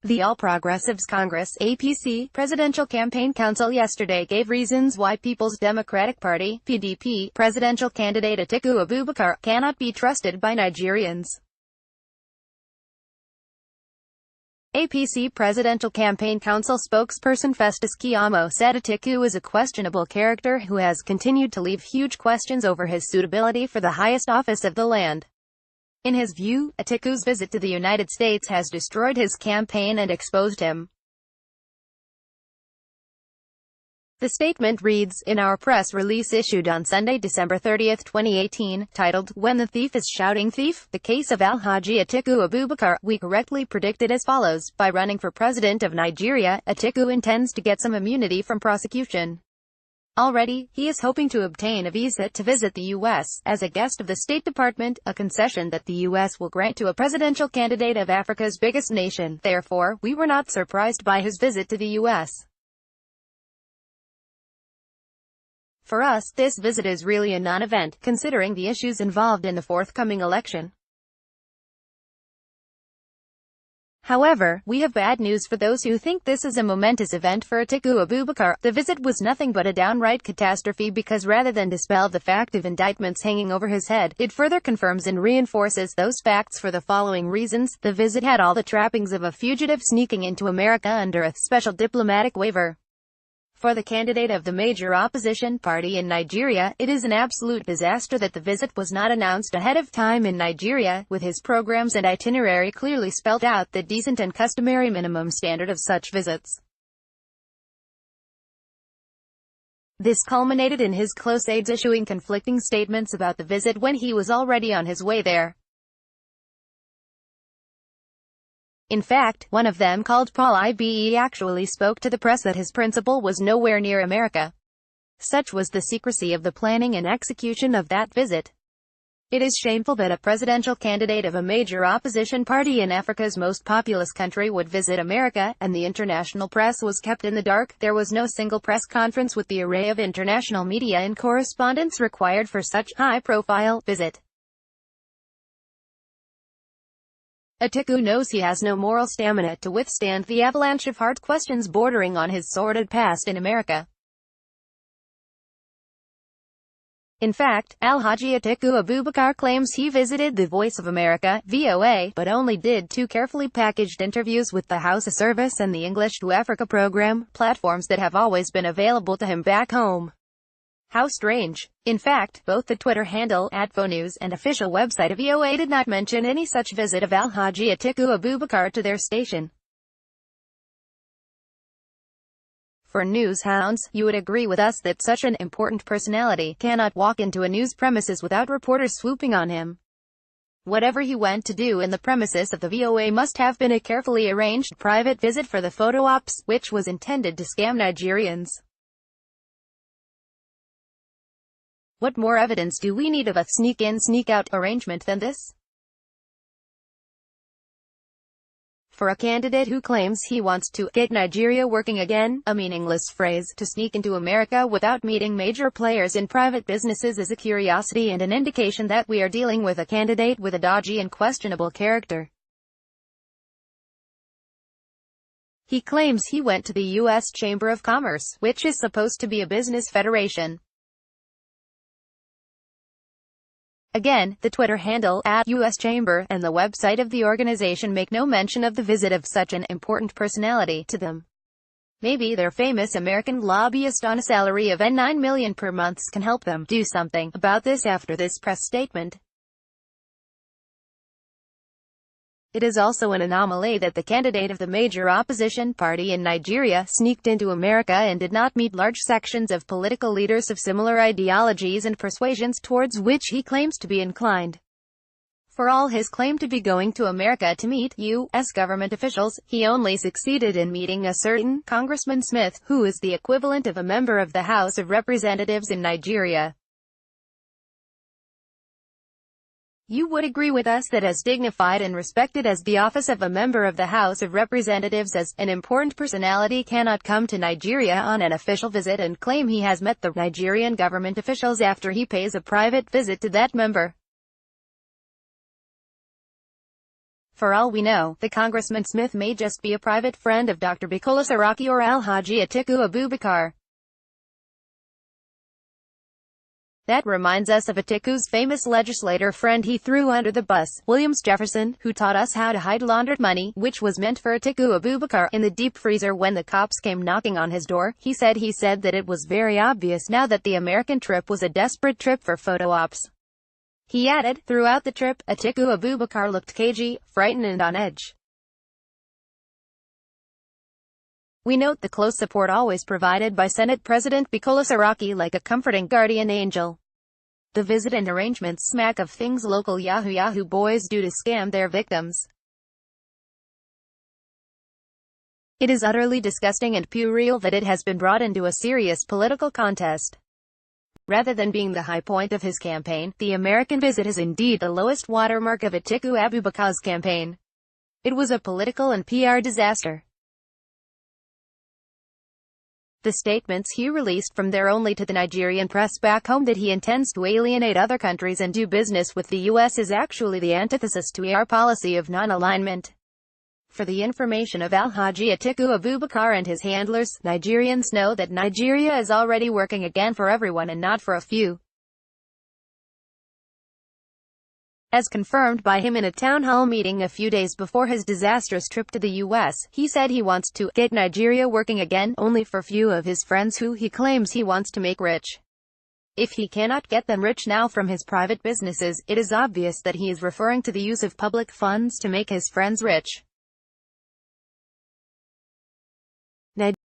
The All Progressives Congress (APC) Presidential Campaign Council yesterday gave reasons why People's Democratic Party (PDP) presidential candidate Atiku Abubakar cannot be trusted by Nigerians. APC Presidential Campaign Council spokesperson Festus Keyamo said Atiku is a questionable character who has continued to leave huge questions over his suitability for the highest office of the land. In his view, Atiku's visit to the United States has destroyed his campaign and exposed him. The statement reads, in our press release issued on Sunday, December 30, 2018, titled, When the Thief is Shouting Thief, the case of Alhaji Atiku Abubakar, we correctly predicted as follows: by running for president of Nigeria, Atiku intends to get some immunity from prosecution. Already, he is hoping to obtain a visa to visit the U.S. as a guest of the State Department, a concession that the U.S. will grant to a presidential candidate of Africa's biggest nation. Therefore, we were not surprised by his visit to the U.S. For us, this visit is really a non-event, considering the issues involved in the forthcoming election. However, we have bad news for those who think this is a momentous event for Atiku Abubakar. The visit was nothing but a downright catastrophe because rather than dispel the fact of indictments hanging over his head, it further confirms and reinforces those facts for the following reasons. The visit had all the trappings of a fugitive sneaking into America under a special diplomatic waiver. For the candidate of the major opposition party in Nigeria, it is an absolute disaster that the visit was not announced ahead of time in Nigeria, with his programs and itinerary clearly spelled out, the decent and customary minimum standard of such visits. This culminated in his close aides issuing conflicting statements about the visit when he was already on his way there. In fact, one of them, called Paul Ibe, actually spoke to the press that his principal was nowhere near America. Such was the secrecy of the planning and execution of that visit. It is shameful that a presidential candidate of a major opposition party in Africa's most populous country would visit America, and the international press was kept in the dark. There was no single press conference with the array of international media and correspondence required for such high-profile visit. Atiku knows he has no moral stamina to withstand the avalanche of hard questions bordering on his sordid past in America. In fact, Alhaji Atiku Abubakar claims he visited the Voice of America, VOA, but only did two carefully packaged interviews with the Hausa Service and the English to Africa program, platforms that have always been available to him back home. How strange. In fact, both the Twitter handle @VoNews and official website of VOA did not mention any such visit of Alhaji Atiku Abubakar to their station. For news hounds, you would agree with us that such an important personality cannot walk into a news premises without reporters swooping on him. Whatever he went to do in the premises of the VOA must have been a carefully arranged private visit for the photo ops, which was intended to scam Nigerians. What more evidence do we need of a sneak-in, sneak-out arrangement than this? For a candidate who claims he wants to get Nigeria working again, a meaningless phrase, to sneak into America without meeting major players in private businesses is a curiosity and an indication that we are dealing with a candidate with a dodgy and questionable character. He claims he went to the U.S. Chamber of Commerce, which is supposed to be a business federation. Again, the Twitter handle @US Chamber and the website of the organization make no mention of the visit of such an important personality to them. Maybe their famous American lobbyist on a salary of $9 million per month can help them do something about this after this press statement. It is also an anomaly that the candidate of the major opposition party in Nigeria sneaked into America and did not meet large sections of political leaders of similar ideologies and persuasions towards which he claims to be inclined. For all his claim to be going to America to meet U.S. government officials, he only succeeded in meeting a certain Congressman Smith, who is the equivalent of a member of the House of Representatives in Nigeria. You would agree with us that as dignified and respected as the office of a member of the House of Representatives as, an important personality cannot come to Nigeria on an official visit and claim he has met the Nigerian government officials after he pays a private visit to that member. For all we know, the Congressman Smith may just be a private friend of Dr. Bukola Saraki or Alhaji Atiku Abubakar. That reminds us of Atiku's famous legislator friend he threw under the bus, Williams Jefferson, who taught us how to hide laundered money, which was meant for Atiku Abubakar, in the deep freezer when the cops came knocking on his door. He said that it was very obvious now that the American trip was a desperate trip for photo ops. He added, throughout the trip, Atiku Abubakar looked cagey, frightened and on edge. We note the close support always provided by Senate President Bukola Saraki like a comforting guardian angel. The visit and arrangements smack of things local Yahoo boys do to scam their victims. It is utterly disgusting and puerile that it has been brought into a serious political contest. Rather than being the high point of his campaign, the American visit is indeed the lowest watermark of Atiku Abubakar's campaign. It was a political and PR disaster. The statements he released from there only to the Nigerian press back home that he intends to alienate other countries and do business with the U.S. is actually the antithesis to our policy of non-alignment. For the information of Alhaji Atiku Abubakar and his handlers, Nigerians know that Nigeria is already working again for everyone and not for a few. As confirmed by him in a town hall meeting a few days before his disastrous trip to the U.S., he said he wants to get Nigeria working again, only for few of his friends who he claims he wants to make rich. If he cannot get them rich now from his private businesses, it is obvious that he is referring to the use of public funds to make his friends rich.